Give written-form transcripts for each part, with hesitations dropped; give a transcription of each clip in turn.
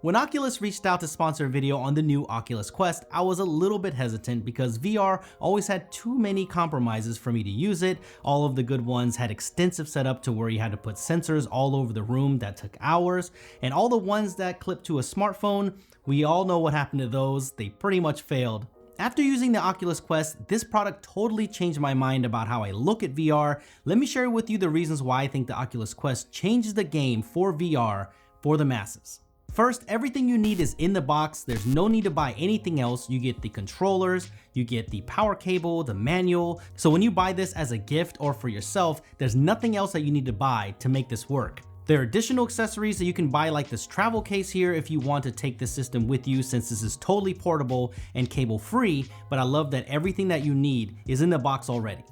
When Oculus reached out to sponsor a video on the new Oculus Quest, I was a little bit hesitant because VR always had too many compromises for me to use it. All of the good ones had extensive setup to where you had to put sensors all over the room that took hours, and all the ones that clipped to a smartphone, we all know what happened to those. They pretty much failed. After using the Oculus Quest, this product totally changed my mind about how I look at VR. Let me share with you the reasons why I think the Oculus Quest changes the game for VR for the masses. First, everything you need is in the box. There's no need to buy anything else. You get the controllers, you get the power cable, the manual. So when you buy this as a gift or for yourself, there's nothing else that you need to buy to make this work. There are additional accessories that you can buy, like this travel case here if you want to take the system with you, since this is totally portable and cable free, but I love that everything that you need is in the box already.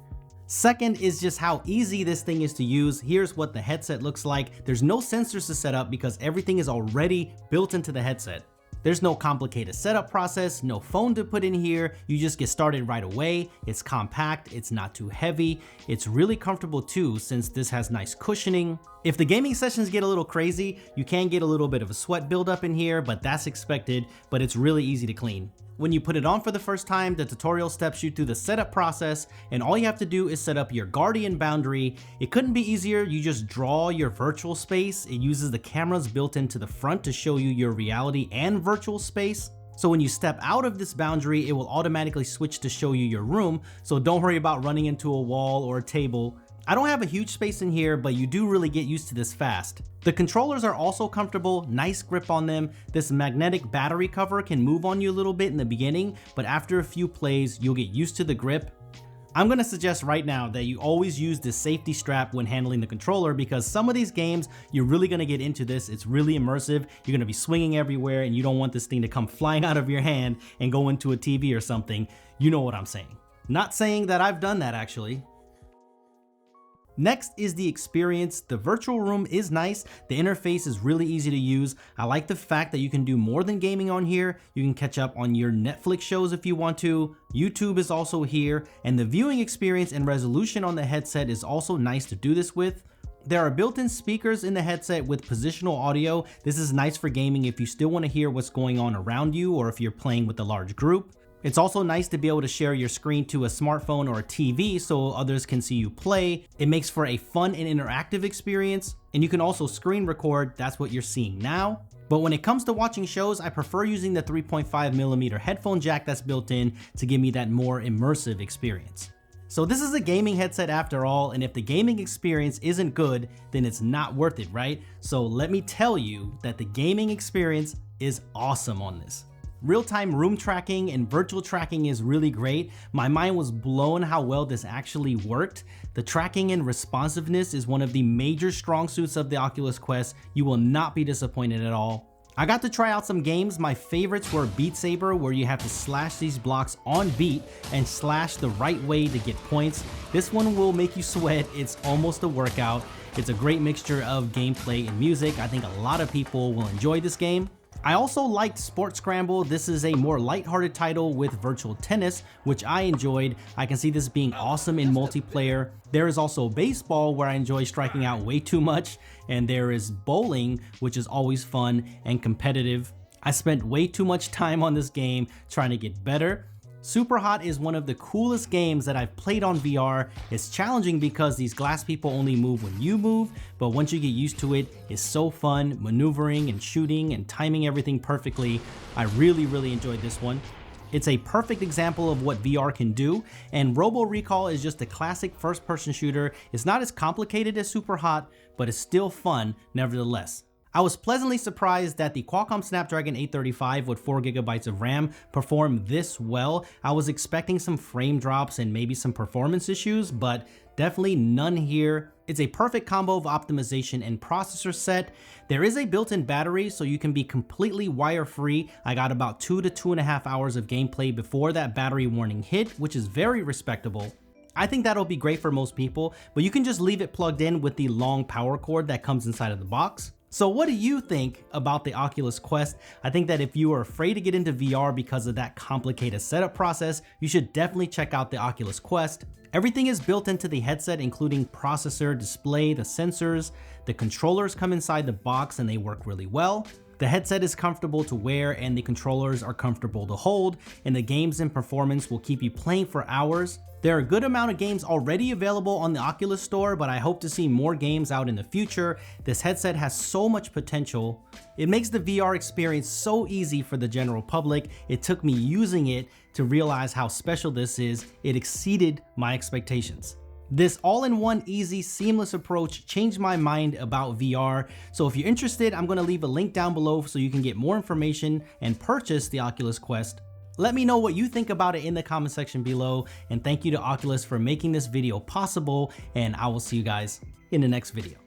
Second is just how easy this thing is to use. Here's what the headset looks like. There's no sensors to set up because everything is already built into the headset. There's no complicated setup process, no phone to put in here. You just get started right away. It's compact, it's not too heavy. It's really comfortable too, since this has nice cushioning. If the gaming sessions get a little crazy, you can get a little bit of a sweat buildup in here, but that's expected, but it's really easy to clean. When you put it on for the first time, the tutorial steps you through the setup process, and all you have to do is set up your Guardian boundary. It couldn't be easier. You just draw your virtual space. It uses the cameras built into the front to show you your reality and virtual space. So when you step out of this boundary, it will automatically switch to show you your room. So don't worry about running into a wall or a table. I don't have a huge space in here, but you do really get used to this fast. The controllers are also comfortable, nice grip on them. This magnetic battery cover can move on you a little bit in the beginning, but after a few plays, you'll get used to the grip. I'm gonna suggest right now that you always use this safety strap when handling the controller, because some of these games, you're really gonna get into this. It's really immersive. You're gonna be swinging everywhere and you don't want this thing to come flying out of your hand and go into a TV or something. You know what I'm saying. Not saying that I've done that actually. Next is the experience. The virtual room is nice. The interface is really easy to use. I like the fact that you can do more than gaming on here. You can catch up on your Netflix shows if you want to. YouTube is also here, and the viewing experience and resolution on the headset is also nice to do this with. There are built-in speakers in the headset with positional audio. This is nice for gaming if you still want to hear what's going on around you or if you're playing with a large group. It's also nice to be able to share your screen to a smartphone or a TV so others can see you play. It makes for a fun and interactive experience, and you can also screen record. That's what you're seeing now. But when it comes to watching shows, I prefer using the 3.5mm headphone jack that's built in to give me that more immersive experience. So this is a gaming headset after all, and if the gaming experience isn't good, then it's not worth it, right? So let me tell you that the gaming experience is awesome on this. Real-time room tracking and virtual tracking is really great. My mind was blown how well this actually worked. The tracking and responsiveness is one of the major strong suits of the Oculus Quest. You will not be disappointed at all. I got to try out some games. My favorites were Beat Saber, where you have to slash these blocks on beat and slash the right way to get points. This one will make you sweat. It's almost a workout. It's a great mixture of gameplay and music. I think a lot of people will enjoy this game. I also liked Sport Scramble. This is a more lighthearted title with virtual tennis, which I enjoyed. I can see this being awesome in multiplayer. There is also baseball, where I enjoy striking out way too much, and there is bowling, which is always fun and competitive. I spent way too much time on this game trying to get better. Super Hot is one of the coolest games that I've played on VR. It's challenging because these glass people only move when you move, but once you get used to it, it's so fun maneuvering and shooting and timing everything perfectly. I really enjoyed this one. It's a perfect example of what VR can do, and Robo Recall is just a classic first-person shooter. It's not as complicated as Super Hot, but it's still fun nevertheless. I was pleasantly surprised that the Qualcomm Snapdragon 835 with 4GB of RAM performed this well. I was expecting some frame drops and maybe some performance issues, but definitely none here. It's a perfect combo of optimization and processor set. There is a built-in battery, so you can be completely wire-free. I got about 2 to 2.5 hours of gameplay before that battery warning hit, which is very respectable. I think that'll be great for most people, but you can just leave it plugged in with the long power cord that comes inside of the box. So what do you think about the Oculus Quest? I think that if you are afraid to get into VR because of that complicated setup process, you should definitely check out the Oculus Quest. Everything is built into the headset, including processor, display, the sensors. The controllers come inside the box and they work really well. The headset is comfortable to wear and the controllers are comfortable to hold, and the games and performance will keep you playing for hours. There are a good amount of games already available on the Oculus store, but I hope to see more games out in the future. This headset has so much potential. It makes the VR experience so easy for the general public. It took me using it to realize how special this is. It exceeded my expectations. This all-in-one, easy, seamless approach changed my mind about VR. So if you're interested, I'm gonna leave a link down below so you can get more information and purchase the Oculus Quest. Let me know what you think about it in the comment section below, and thank you to Oculus for making this video possible, and I will see you guys in the next video.